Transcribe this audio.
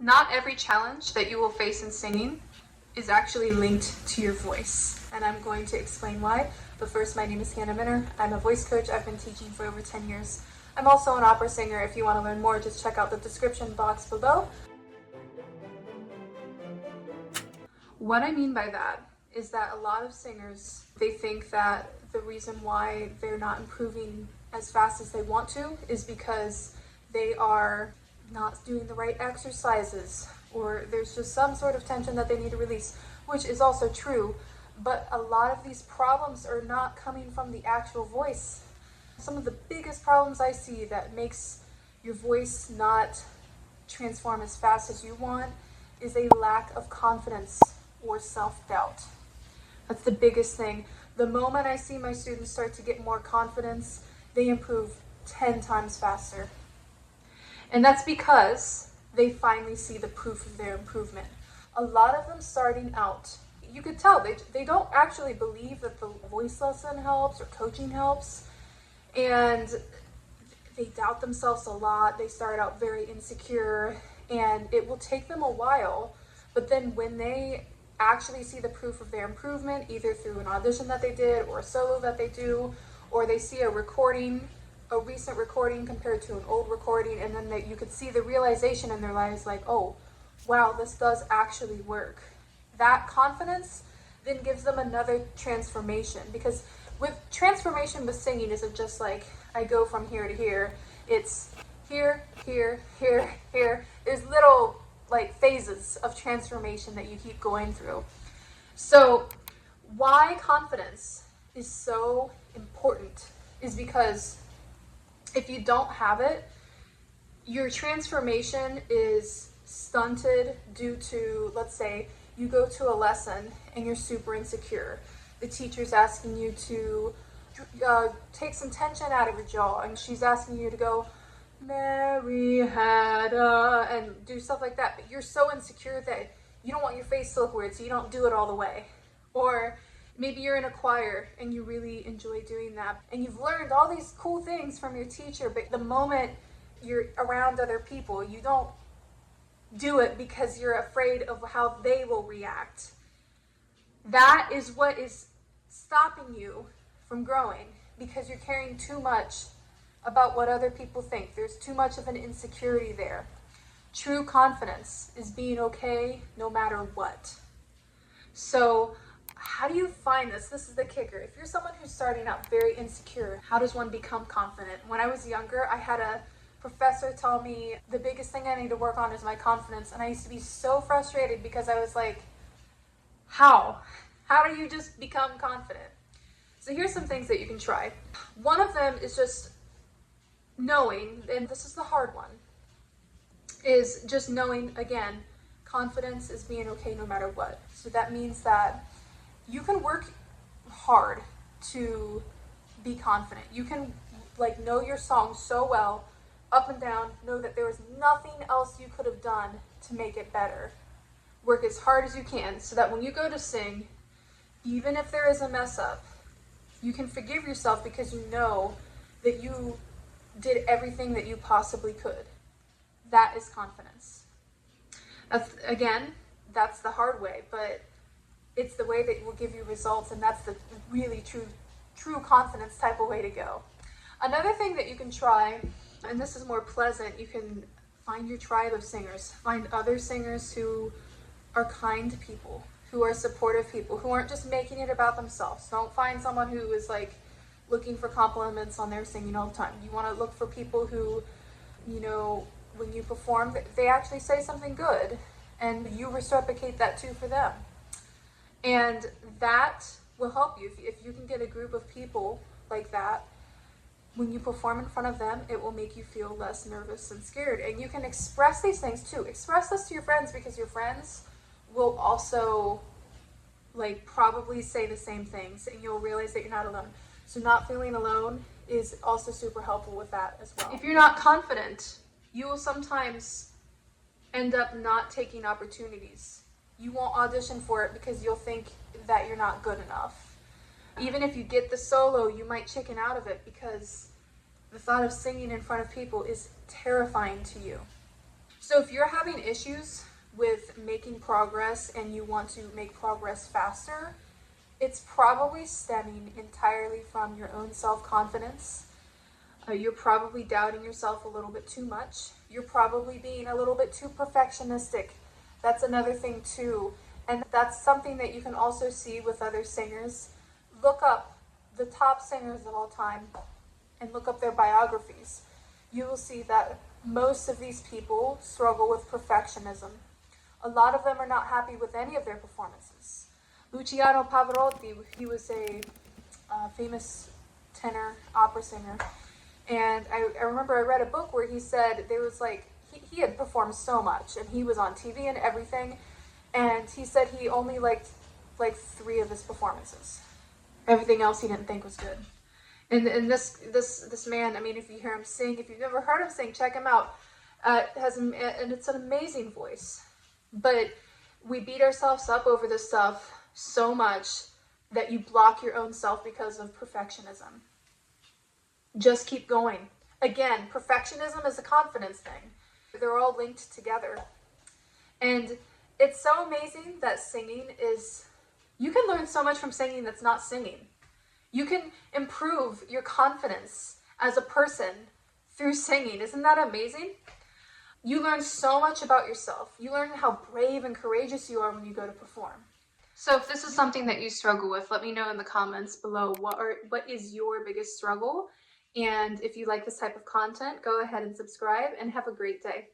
Not every challenge that you will face in singing is actually linked to your voice, and I'm going to explain why. But first, my name is Hannah Minner. I'm a voice coach. I've been teaching for over 10 years. I'm also an opera singer. If you want to learn more, just check out the description box below. What I mean by that is that a lot of singers, they think that the reason why they're not improving as fast as they want to is because they are not doing the right exercises, or there's just some sort of tension that they need to release, which is also true. But a lot of these problems are not coming from the actual voice. Some of the biggest problems I see that makes your voice not transform as fast as you want is a lack of confidence or self-doubt. That's the biggest thing. The moment I see my students start to get more confidence, they improve 10 times faster. And that's because they finally see the proof of their improvement. A lot of them starting out, you could tell they don't actually believe that the voice lesson helps or coaching helps. And they doubt themselves a lot. They start out very insecure, and it will take them a while. But then when they actually see the proof of their improvement, either through an audition that they did or a solo that they do, or they see a recording, a recent recording compared to an old recording, and then you could see the realization in their lives like, oh, wow, this does actually work. That confidence then gives them another transformation, because with transformation with singing isn't just like I go from here to here. It's here, here, here, here. There's little like phases of transformation that you keep going through. So why confidence is so important is because if you don't have it, your transformation is stunted due to, let's say, you go to a lesson and you're super insecure. The teacher's asking you to take some tension out of your jaw, and she's asking you to go, Mary had and do stuff like that. But you're so insecure that you don't want your face to look weird, so you don't do it all the way. Or maybe you're in a choir and you really enjoy doing that, and you've learned all these cool things from your teacher, but the moment you're around other people, you don't do it because you're afraid of how they will react. That is what is stopping you from growing, because you're caring too much about what other people think. There's too much of an insecurity there. True confidence is being okay no matter what. So how do you find this? This is the kicker. If you're someone who's starting out very insecure, how does one become confident? When I was younger, I had a professor tell me the biggest thing I need to work on is my confidence. And I used to be so frustrated because I was like, how? How do you just become confident? So here's some things that you can try. One of them is just knowing, and this is the hard one, is just knowing, again, confidence is being okay no matter what. So that means that you can work hard to be confident. You can like know your song so well, up and down, know that there was nothing else you could have done to make it better. Work as hard as you can so that when you go to sing, even if there is a mess up, you can forgive yourself because you know that you did everything that you possibly could. That is confidence. That's the hard way, but it's the way that will give you results, and that's the really true confidence type of way to go. Another thing that you can try, and this is more pleasant, you can find your tribe of singers. Find other singers who are kind people, who are supportive people, who aren't just making it about themselves. Don't find someone who is like looking for compliments on their singing all the time. You want to look for people who, you know, when you perform, they actually say something good, and you reciprocate that too for them. And that will help you. If you can get a group of people like that, when you perform in front of them, it will make you feel less nervous and scared. And you can express these things too. Express this to your friends, because your friends will also like probably say the same things, and you'll realize that you're not alone. So not feeling alone is also super helpful with that as well. If you're not confident, you will sometimes end up not taking opportunities. You won't audition for it because you'll think that you're not good enough. Even if you get the solo, you might chicken out of it because the thought of singing in front of people is terrifying to you. So if you're having issues with making progress and you want to make progress faster, it's probably stemming entirely from your own self-confidence. You're probably doubting yourself a little bit too much. You're probably being a little bit too perfectionistic. That's another thing too. And that's something that you can also see with other singers. Look up the top singers of all time and look up their biographies. You will see that most of these people struggle with perfectionism. A lot of them are not happy with any of their performances. Luciano Pavarotti, he was a famous tenor opera singer. And I remember I read a book where he said there was like, he had performed so much and he was on TV and everything. And he said he only liked like 3 of his performances. Everything else he didn't think was good. And this man, I mean, if you hear him sing, if you've never heard him sing, check him out. And it's an amazing voice. But we beat ourselves up over this stuff so much that you block your own self because of perfectionism. Just keep going. Again, perfectionism is a confidence thing. They're all linked together. And it's so amazing that singing is, you can learn so much from singing that's not singing. You can improve your confidence as a person through singing. Isn't that amazing? You learn so much about yourself. You learn how brave and courageous you are when you go to perform. So if this is something that you struggle with, let me know in the comments below what is your biggest struggle. And if you like this type of content, go ahead and subscribe and have a great day.